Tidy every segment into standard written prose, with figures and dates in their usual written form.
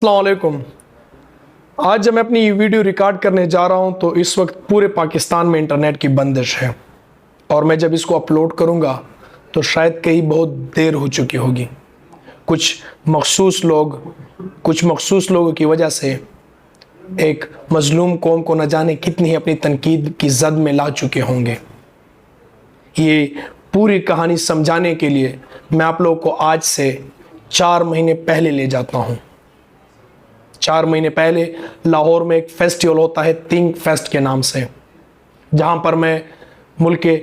अस्सलाम वालेकुम। आज जब मैं अपनी ये वीडियो रिकॉर्ड करने जा रहा हूँ तो इस वक्त पूरे पाकिस्तान में इंटरनेट की बंदिश है और मैं जब इसको अपलोड करूँगा तो शायद कहीं बहुत देर हो चुकी होगी। कुछ मखसूस लोगों की वजह से एक मजलूम कौम को न जाने कितनी ही अपनी तनकीद की जद में ला चुके होंगे। ये पूरी कहानी समझाने के लिए मैं आप लोगों को आज से 4 महीने पहले ले जाता हूँ। 4 महीने पहले लाहौर में एक फेस्टिवल होता है थिंक फेस्ट के नाम से, जहाँ पर मैं मुल्क के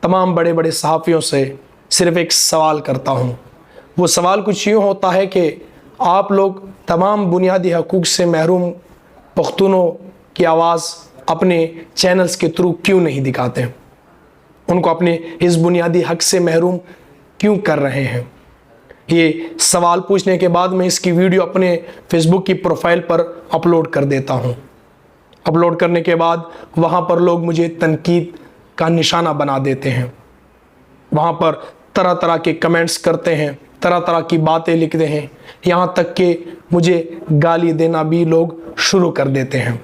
तमाम बड़े बड़े सहाफ़ियों से सिर्फ़ एक सवाल करता हूँ। वो सवाल कुछ यूँ होता है कि आप लोग तमाम बुनियादी हकूक़ से महरूम पख्तूनों की आवाज़ अपने चैनल्स के थ्रू क्यों नहीं दिखाते, उनको अपने इस बुनियादी हक़ से महरूम क्यों कर रहे हैं। ये सवाल पूछने के बाद मैं इसकी वीडियो अपने फेसबुक की प्रोफाइल पर अपलोड कर देता हूँ। अपलोड करने के बाद वहाँ पर लोग मुझे तनकीद का निशाना बना देते हैं। वहाँ पर तरह तरह के कमेंट्स करते हैं, तरह तरह की बातें लिखते हैं, यहाँ तक कि मुझे गाली देना भी लोग शुरू कर देते हैं।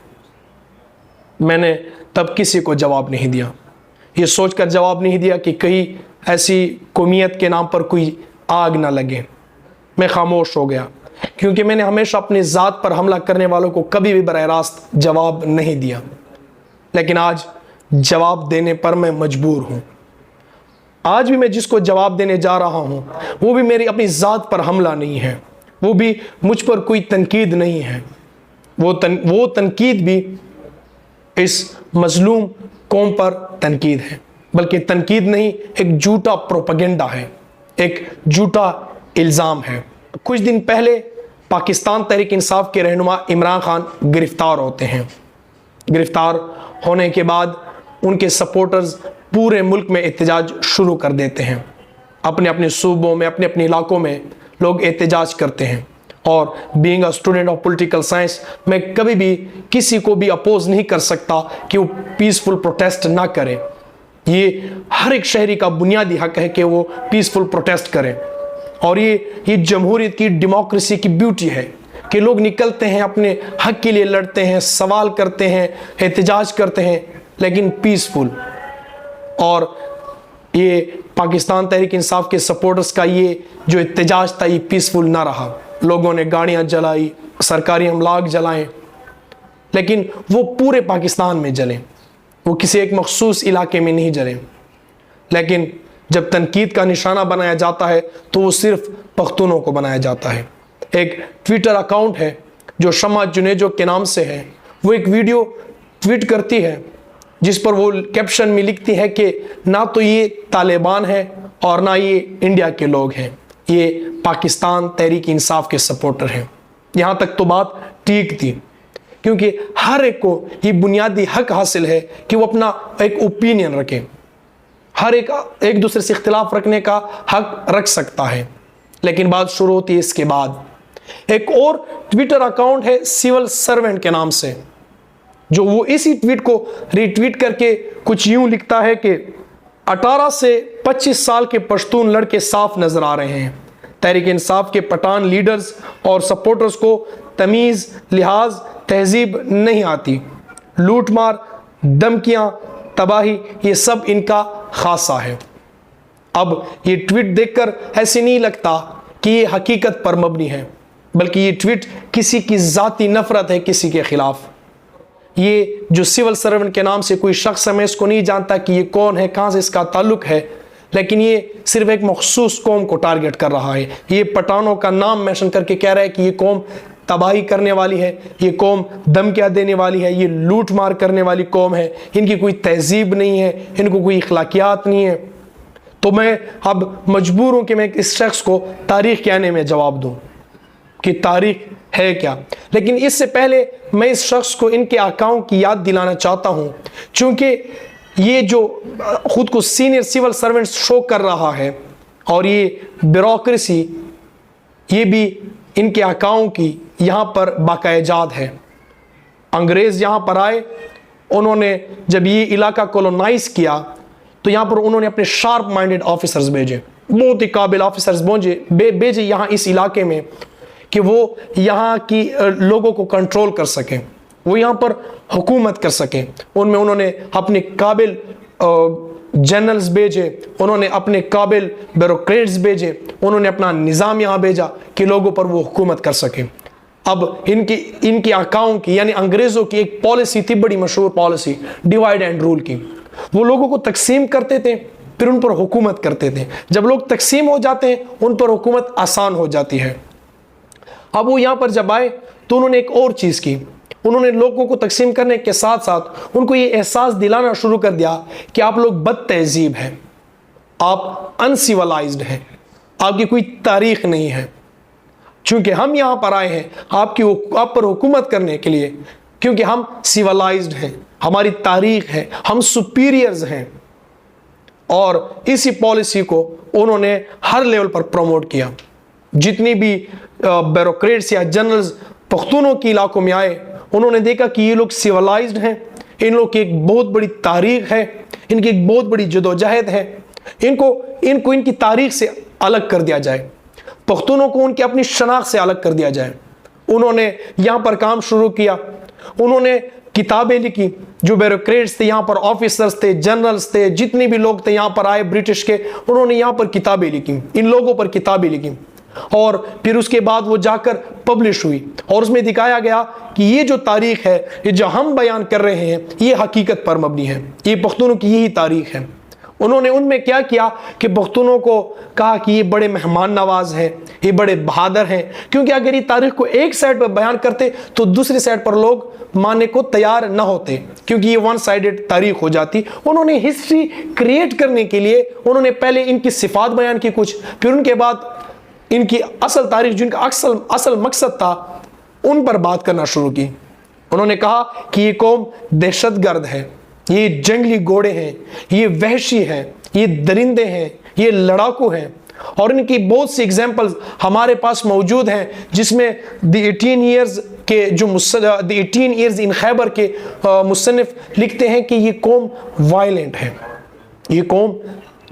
मैंने तब किसी को जवाब नहीं दिया, ये सोचकर जवाब नहीं दिया कि कहीं ऐसी कौमियत के नाम पर कोई आग ना लगे। मैं खामोश हो गया क्योंकि मैंने हमेशा अपनी ज़ात पर हमला करने वालों को कभी भी बराह रास्त जवाब नहीं दिया, लेकिन आज जवाब देने पर मैं मजबूर हूँ। आज भी मैं जिसको जवाब देने जा रहा हूँ वो भी मेरी अपनी ज़ात पर हमला नहीं है, वो भी मुझ पर कोई तनकीद नहीं है। वो तनकीद भी इस मजलूम कौम पर तनकीद है, बल्कि तनकीद नहीं, एक झूठा प्रोपेगेंडा है, एक झूठा इल्ज़ाम है। कुछ दिन पहले पाकिस्तान तहरीक इंसाफ के रहनुमा इमरान खान गिरफ्तार होते हैं। गिरफ्तार होने के बाद उनके सपोर्टर्स पूरे मुल्क में एहतजाज शुरू कर देते हैं। अपने अपने सूबों में, अपने अपने इलाकों में लोग एहतजाज करते हैं। और being a student of political science, मैं कभी भी किसी को भी अपोज नहीं कर सकता कि वो पीसफुल प्रोटेस्ट ना करे। ये हर एक शहरी का बुनियादी हक है कि वो पीसफुल प्रोटेस्ट करें। और ये जमहूरियत की, डेमोक्रेसी की ब्यूटी है कि लोग निकलते हैं, अपने हक के लिए लड़ते हैं, सवाल करते हैं, एहतजाज करते हैं, लेकिन पीसफुल। और ये पाकिस्तान तहरीक इंसाफ के सपोर्टर्स का ये जो एहतजाज था ये पीसफुल ना रहा। लोगों ने गाड़ियाँ जलाई, सरकारी अमलाक जलाएं, लेकिन वो पूरे पाकिस्तान में जलें, वो किसी एक मखसूस इलाके में नहीं जले। लेकिन जब तनकीद का निशाना बनाया जाता है तो वो सिर्फ पख्तूनों को बनाया जाता है। एक ट्विटर अकाउंट है जो शमा जुनेजो के नाम से है, वो एक वीडियो ट्वीट करती है जिस पर वो कैप्शन में लिखती है कि ना तो ये तालिबान है और ना ये इंडिया के लोग हैं, ये पाकिस्तान तहरीक इंसाफ के सपोर्टर हैं। यहाँ तक तो बात ठीक थी, क्योंकि हर एक को ये बुनियादी हक हासिल है कि वो अपना एक ओपिनियन रखे। हर एक दूसरे से इख्तिलाफ रखने का हक रख सकता है, लेकिन बात शुरू होती है इसके बाद। एक और ट्विटर अकाउंट है सिविल सर्वेंट के नाम से, जो वो इसी ट्वीट को रीट्वीट करके कुछ यूं लिखता है कि 18 से 25 साल के पश्तून लड़के साफ नजर आ रहे हैं। तहरीक इंसाफ के पठान लीडर्स और सपोर्टर्स को तमीज़, लिहाज, तहजीब नहीं आती। लूट मार, धमकियां, तबाही, ये सब इनका खासा है। अब ये ट्वीट देखकर ऐसे नहीं लगता कि ये हकीकत पर मबनी है, बल्कि ये ट्वीट किसी की ज़ाती नफरत है किसी के खिलाफ। ये जो सिविल सर्वेंट के नाम से कोई शख्स है, मैं इसको नहीं जानता कि ये कौन है, कहाँ से इसका ताल्लुक है, लेकिन ये सिर्फ एक मखसूस कौम को टारगेट कर रहा है। ये पठानों का नाम मेंशन करके कह रहा है कि ये कौम तबाही करने वाली है, ये कौम धमकियाँ देने वाली है, ये लूट मार करने वाली कौम है, इनकी कोई तहजीब नहीं है, इनको कोई इखलाकियात नहीं है। तो मैं अब मजबूर हूँ कि मैं इस शख्स को तारीख़ के आने में जवाब दूँ कि तारीख़ है क्या। लेकिन इससे पहले मैं इस शख्स को इनके अकाउंट की याद दिलाना चाहता हूँ, क्योंकि ये जो खुद को सीनियर सिविल सर्वेंट शो कर रहा है और ये ब्यूरोक्रेसी, ये भी इनके अकाउंट की यहाँ पर बाकायजात है। अंग्रेज़ यहाँ पर आए, उन्होंने जब ये इलाका कॉलोनाइज किया तो यहाँ पर उन्होंने अपने शार्प माइंडेड ऑफिसर्स भेजे, बहुत ही काबिल ऑफिसर्स भेजे यहाँ इस इलाके में, कि वो यहाँ की लोगों को कंट्रोल कर सकें, वो यहाँ पर हुकूमत कर सकें। उनमें उन्होंने अपने काबिल जनरल्स भेजे, उन्होंने अपने काबिल ब्यूरोक्रेट्स भेजे, उन्होंने अपना निज़ाम यहाँ भेजा कि लोगों पर वो हुकूमत कर सकें। अब इनकी आकाओं की यानी अंग्रेज़ों की एक पॉलिसी थी, बड़ी मशहूर पॉलिसी, डिवाइड एंड रूल की। वो लोगों को तकसीम करते थे, फिर उन पर हुकूमत करते थे। जब लोग तकसीम हो जाते हैं, उन पर हुकूमत आसान हो जाती है। अब वो यहाँ पर जब आए तो उन्होंने एक और चीज़ की, उन्होंने लोगों को तकसीम करने के साथ साथ उनको ये एहसास दिलाना शुरू कर दिया कि आप लोग बद तहजीब हैं, आप अनसिविलाइज्ड हैं, आपकी कोई तारीख नहीं है। चूंकि हम यहाँ पर आए हैं आप पर हुकूमत करने के लिए, क्योंकि हम सिविलाइज्ड हैं, हमारी तारीख है, हम सुपीरियर्स हैं। और इसी पॉलिसी को उन्होंने हर लेवल पर प्रमोट किया। जितनी भी ब्यूरोक्रेट्स या जनरल्स पख्तूनों के इलाकों में आए, उन्होंने देखा कि ये लोग सिविलाइज्ड हैं, इन लोग की एक बहुत बड़ी तारीख है, इनकी एक बहुत बड़ी जदोजहद है, इनको इनकी तारीख से अलग कर दिया जाए, पख्तूनों को उनकी अपनी शनाख्त से अलग कर दिया जाए। उन्होंने यहाँ पर काम शुरू किया, उन्होंने किताबें लिखी। जो ब्यूरोक्रेट्स थे, यहाँ पर ऑफिसर्स थे, जनरल्स थे, जितने भी लोग थे यहाँ पर आए ब्रिटिश के, उन्होंने यहाँ पर किताबें लिखी, इन लोगों पर किताबें लिखी। और फिर उसके बाद वो जाकर पब्लिश हुई और उसमें दिखाया गया कि ये जो तारीख है, ये जो हम बयान कर रहे हैं, ये हकीकत पर मबनी है, ये पख्तूनों की यही तारीख है। उन्होंने उनमें क्या किया कि पख्तूनों को कहा कि ये बड़े मेहमान नवाज हैं, ये बड़े बहादुर हैं, क्योंकि अगर ये तारीख को एक साइड पर बयान करते तो दूसरी साइड पर लोग मानने को तैयार न होते, क्योंकि ये वन साइडेड तारीख हो जाती। उन्होंने हिस्ट्री क्रिएट करने के लिए उन्होंने पहले इनकी सिफात बयान की कुछ, फिर उनके बाद इनकी असल तारीख, जिनका असल मकसद था, उन पर बात करना शुरू की। उन्होंने कहा कि ये कौम दहशतगर्द है, ये जंगली घोड़े हैं, ये वहशी हैं, ये दरिंदे हैं, ये लड़ाकू हैं। और इनकी बहुत सी एग्जाम्पल्स हमारे पास मौजूद हैं, जिसमें द 18 ईयर्स के जो द 18 ईयर्स इन खैबर के मुसन्निफ लिखते हैं कि ये कौम वायलेंट है, ये कौम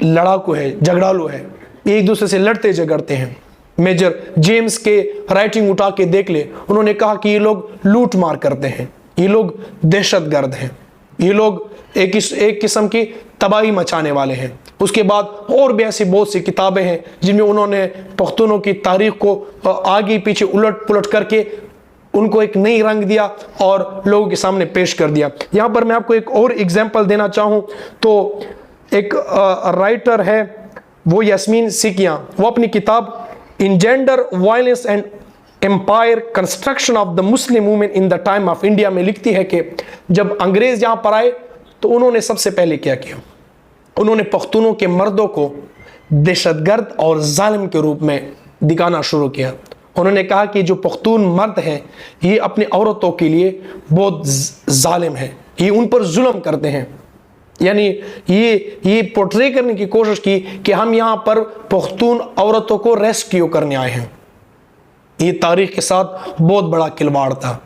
लड़ाकू है, झगड़ालू है, एक दूसरे से लड़ते झगड़ते हैं। मेजर जेम्स के राइटिंग उठा के देख ले, उन्होंने कहा कि ये लोग लूट मार करते हैं, ये लोग दहशतगर्द हैं, ये लोग एक किस्म की तबाही मचाने वाले हैं। उसके बाद और भी ऐसी बहुत सी किताबें हैं जिनमें उन्होंने पख्तूनों की तारीख को आगे पीछे उलट पुलट करके उनको एक नई रंग दिया और लोगों के सामने पेश कर दिया। यहाँ पर मैं आपको एक और एग्जाम्पल देना चाहूँ तो एक राइटर है, वो यास्मीन सिकियां, वो अपनी किताब engender violence and empire construction of the Muslim women in the time of India में लिखती है कि जब अंग्रेज यहाँ पर आए तो उन्होंने सबसे पहले क्या किया, उन्होंने पख्तूनों के मर्दों को दहशतगर्द और जालिम के रूप में दिखाना शुरू किया। उन्होंने कहा कि जो पख्तून मर्द हैं ये अपनी औरतों के लिए बहुत जालिम हैं, ये उन पर जुल्म करते हैं। यानी ये पोर्ट्रे करने की कोशिश की कि हम यहाँ पर पख्तून औरतों को रेस्क्यू करने आए हैं। ये तारीख के साथ बहुत बड़ा खिलवाड़ था,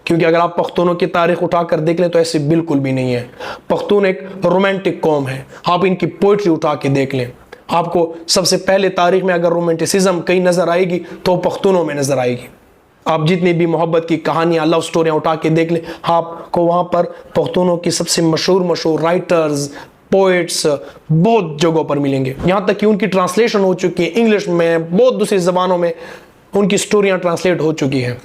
क्योंकि अगर आप पख्तूनों की तारीख उठाकर देख लें तो ऐसे बिल्कुल भी नहीं है। पख्तून एक रोमांटिक कौम है, आप इनकी पोइट्री उठा के देख लें, आपको सबसे पहले तारीख में अगर रोमांटिसिज्म कहीं नजर आएगी तो पख्तूनों में नजर आएगी। आप जितनी भी मोहब्बत की कहानियां, लव स्टोरियां उठा के देख लें, आपको वहां पर पख्तूनों की सबसे मशहूर राइटर्स, पोइट्स बहुत जगहों पर मिलेंगे। यहाँ तक कि उनकी ट्रांसलेशन हो चुकी है इंग्लिश में, बहुत दूसरी जबानों में उनकी स्टोरियां ट्रांसलेट हो चुकी हैं।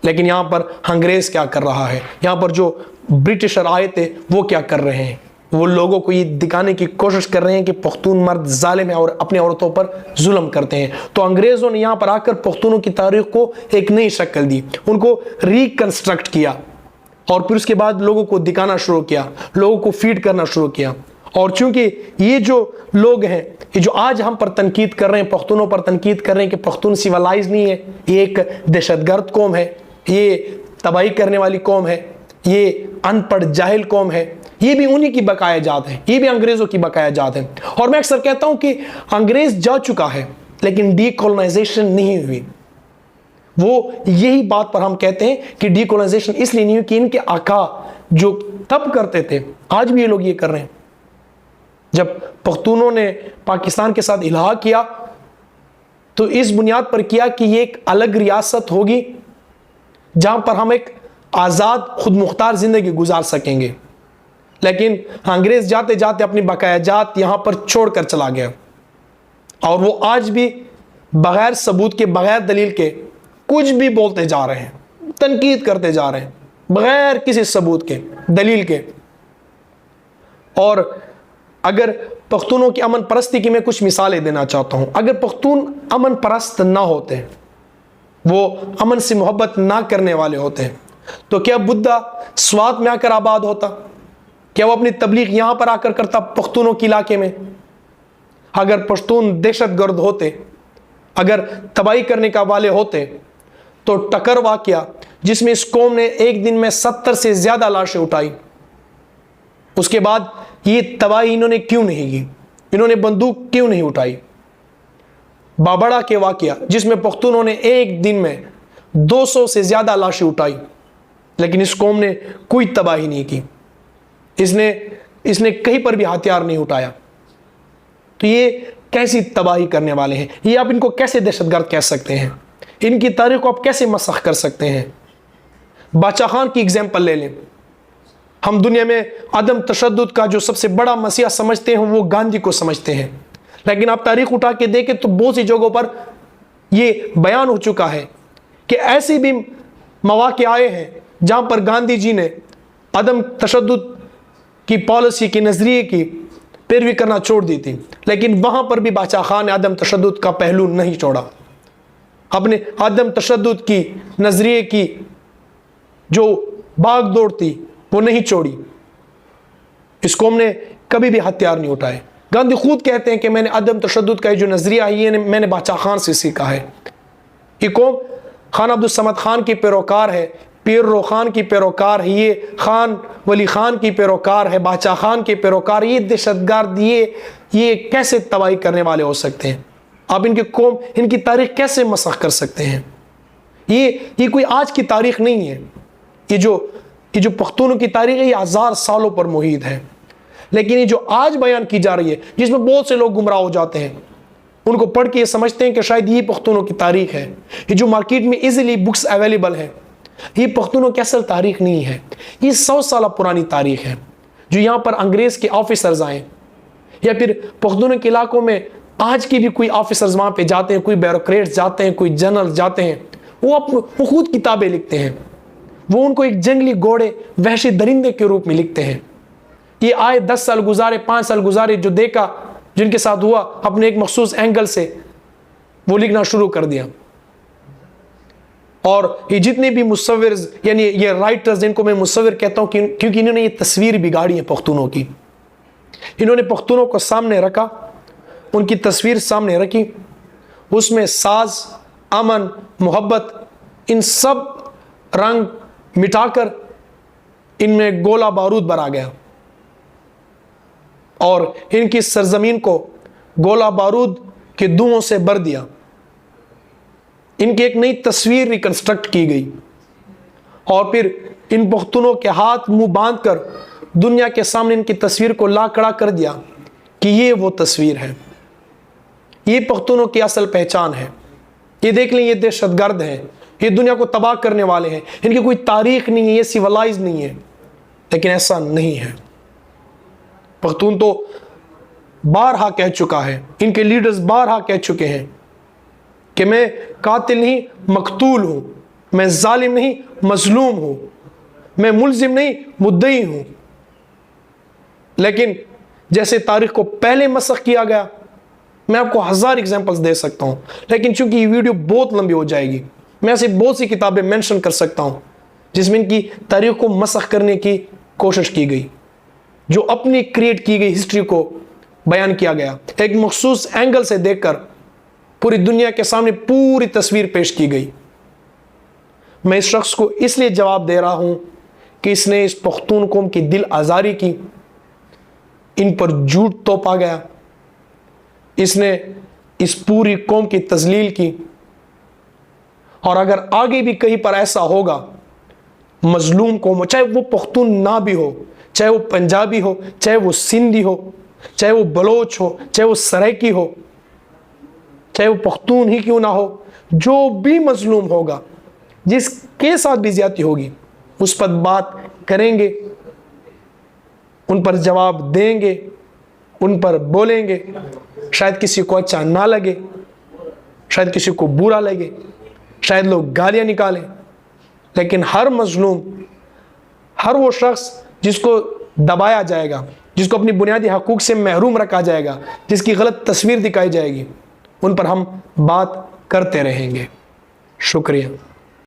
लेकिन यहाँ पर अंग्रेज क्या कर रहा है, यहाँ पर जो ब्रिटिशर आए थे वो क्या कर रहे हैं, वो लोगों को ये दिखाने की कोशिश कर रहे हैं कि पख्तून मर्द जालिम है और अपनी औरतों पर जुल्म करते हैं। तो अंग्रेजों ने यहाँ पर आकर पख्तूनों की तारीख को एक नई शक्ल दी, उनको रिकंस्ट्रक्ट किया और फिर उसके बाद लोगों को दिखाना शुरू किया, लोगों को फीड करना शुरू किया। और चूंकि ये जो लोग हैं, ये जो आज हम पर तनकीद कर रहे हैं, पख्तूनों पर तनकीद कर रहे हैं कि पख्तून सिविलाइज नहीं है, ये एक दहशतगर्द कौम है, ये तबाही करने वाली कौम है, ये अनपढ़ जाहिल कौम है, ये भी उन्हीं की बकाया जात है, ये भी अंग्रेजों की बकाया जात है। और मैं अक्सर कहता हूं कि अंग्रेज जा चुका है लेकिन डीकोलोनाइजेशन नहीं हुई। वो यही बात पर हम कहते हैं कि डीकोलोनाइजेशन इसलिए नहीं हुई कि इनके आका जो तब करते थे आज भी ये लोग ये कर रहे हैं। जब पख्तूनों ने पाकिस्तान के साथ इलाहा किया तो इस बुनियाद पर किया कि ये एक अलग रियासत होगी जहां पर हम एक आज़ाद खुद मुख्तार ज़िंदगी गुजार सकेंगे। लेकिन अंग्रेज़ जाते जाते अपनी बकाया जात यहाँ पर छोड़ कर चला गया, और वो आज भी बगैर सबूत के, बगैर दलील के कुछ भी बोलते जा रहे हैं, तनकीद करते जा रहे हैं बगैर किसी सबूत के, दलील के। और अगर पख्तूनों की अमन परस्ती की मैं कुछ मिसालें देना चाहता हूँ। अगर पख्तून अमन परस्त ना होते, वो अमन से मोहब्बत ना करने वाले होते, तो क्या बुद्धा स्वात में आकर आबाद होता? क्या वो अपनी तबलीग यहाँ पर आकर करता पख्तूनों के इलाके में? अगर पश्तून दहशतगर्द होते, अगर तबाही करने का वाले होते, तो टकर वाकया जिसमें इस कौम ने एक दिन में 70 से ज़्यादा लाशें उठाई, उसके बाद ये तबाही इन्होंने क्यों नहीं की? इन्होंने बंदूक क्यों नहीं उठाई? बाबड़ा के वाकया जिसमें पख्तूनों ने एक दिन में 200 से ज़्यादा लाशें उठाई, लेकिन इस कौम ने कोई तबाही नहीं की, इसने कहीं पर भी हथियार नहीं उठाया। तो ये कैसी तबाही करने वाले हैं? ये आप इनको कैसे दहशतगर्द कह सकते हैं? इनकी तारीख को आप कैसे मसख कर सकते हैं? बादशाह खान की एग्जाम्पल ले लें। हम दुनिया में अदम तशद्दुद का जो सबसे बड़ा मसीहा समझते हैं वो गांधी को समझते हैं, लेकिन आप तारीख उठा के देखें तो बहुत सी जगहों पर ये बयान हो चुका है कि ऐसे भी मौके आए हैं जहां पर गांधी जी ने अदम तशद्दुद की पॉलिसी की, नजरिए की पैरवी करना छोड़ दी थी, लेकिन वहां पर भी बादशाह खान ने अदम तशद्दुद का पहलू नहीं छोड़ा। अपने अदम तशद्दुद की नजरिए की जो भाग दौड़ थी वो नहीं छोड़ी। इस कौम ने कभी भी हथियार नहीं उठाए। गांधी खुद कहते हैं कि मैंने अदम तशद्दुद का जो नजरिया है ये मैंने बादशाह खान से सीखा है। ये कौम खान अब्दुल समद खान की पैरोकार है, पीर रो खान की पैरोकार है, ये खान वली खान की पैरोकार है, बादशाह खान की पैरोकार। ये दहशतगर्द, ये कैसे तबाही करने वाले हो सकते हैं? आप इनकी कौम, इनकी तारीख कैसे मसख कर सकते हैं? ये कोई आज की तारीख नहीं है। ये जो पख्तूनों की तारीख है ये 1000 सालों पर मुहित है। लेकिन ये जो आज बयान की जा रही है, जिसमें बहुत से लोग गुमराह हो जाते हैं, उनको पढ़ के ये समझते हैं कि शायद ये पख्तूनों की तारीख है। ये जो मार्केट में इजीली बुक्स अवेलेबल है, ये पख्तूनों की असल तारीख नहीं है। ये 100 साल पुरानी तारीख है। जो यहाँ पर अंग्रेज़ के ऑफिसर्स आए, या फिर पख्तूनों के इलाकों में आज की भी कोई ऑफिसर्स वहाँ पे जाते हैं, कोई ब्यूरोक्रेट्स जाते हैं, कोई जनरल जाते हैं, वो खुद किताबें लिखते हैं। वो उनको एक जंगली घोड़े, वहशी दरिंदे के रूप में लिखते हैं। ये आए 10 साल गुजारे, 5 साल गुजारे, जो देखा, जिनके साथ हुआ, अपने एक मखसूस एंगल से वो लिखना शुरू कर दिया। और ये जितने भी मुसव्विर, यानी ये राइटर्स, जिनको मैं मुसव्विर कहता हूँ क्योंकि इन्होंने ये तस्वीर बिगाड़ी है पख्तूनों की। इन्होंने पख्तूनों को सामने रखा, उनकी तस्वीर सामने रखी, उसमें साज, अमन, मोहब्बत, इन सब रंग मिटाकर इनमें गोला बारूद भरा गया और इनकी सरजमीन को गोला बारूद के धुओं से भर दिया। इनकी एक नई तस्वीर रिकंस्ट्रक्ट की गई और फिर इन पख्तूनों के हाथ मुंह बांधकर दुनिया के सामने इनकी तस्वीर को ला खड़ा कर दिया कि ये वो तस्वीर है, ये पख्तूनों की असल पहचान है। ये देख लें, ये दहशतगर्द हैं, ये दुनिया को तबाह करने वाले हैं, इनकी कोई तारीख नहीं है, ये सिविलाइज नहीं है। लेकिन ऐसा नहीं है। पख्तून तो बारहा कह चुका है, इनके लीडर्स बारहा कह चुके हैं कि मैं कातिल नहीं मकतूल हूं, मैं जालिम नहीं मजलूम हूं, मैं मुल्जिम नहीं मुद्दई हूं। लेकिन जैसे तारीख को पहले मसख किया गया, मैं आपको 1000 एग्जाम्पल्स दे सकता हूं, लेकिन चूंकि ये वीडियो बहुत लंबी हो जाएगी, मैं ऐसी बहुत सी किताबें मेंशन कर सकता हूं जिसमें इनकी तारीख को मसख करने की कोशिश की गई, जो अपनी क्रिएट की गई हिस्ट्री को बयान किया गया, एक मखसूस एंगल से देखकर पूरी दुनिया के सामने पूरी तस्वीर पेश की गई। मैं इस शख्स को इसलिए जवाब दे रहा हूं कि इसने इस पख्तून कौम की दिल आज़ारी की, इन पर झूठ तोपा गया, इसने इस पूरी कौम की तजलील की। और अगर आगे भी कहीं पर ऐसा होगा, मजलूम कौम, चाहे वो पख्तून ना भी हो, चाहे वो पंजाबी हो, चाहे वो सिंधी हो, चाहे वो बलोच हो, चाहे वो सराइकी हो, चाहे वो पख्तून ही क्यों ना हो, जो भी मजलूम होगा, जिसके साथ भी ज्यादती होगी, उस पर बात करेंगे, उन पर जवाब देंगे, उन पर बोलेंगे। शायद किसी को अच्छा ना लगे, शायद किसी को बुरा लगे, शायद लोग गालियां निकालें, लेकिन हर मजलूम, हर वो शख्स जिसको दबाया जाएगा, जिसको अपनी बुनियादी हकूक से महरूम रखा जाएगा, जिसकी गलत तस्वीर दिखाई जाएगी, उन पर हम बात करते रहेंगे। शुक्रिया।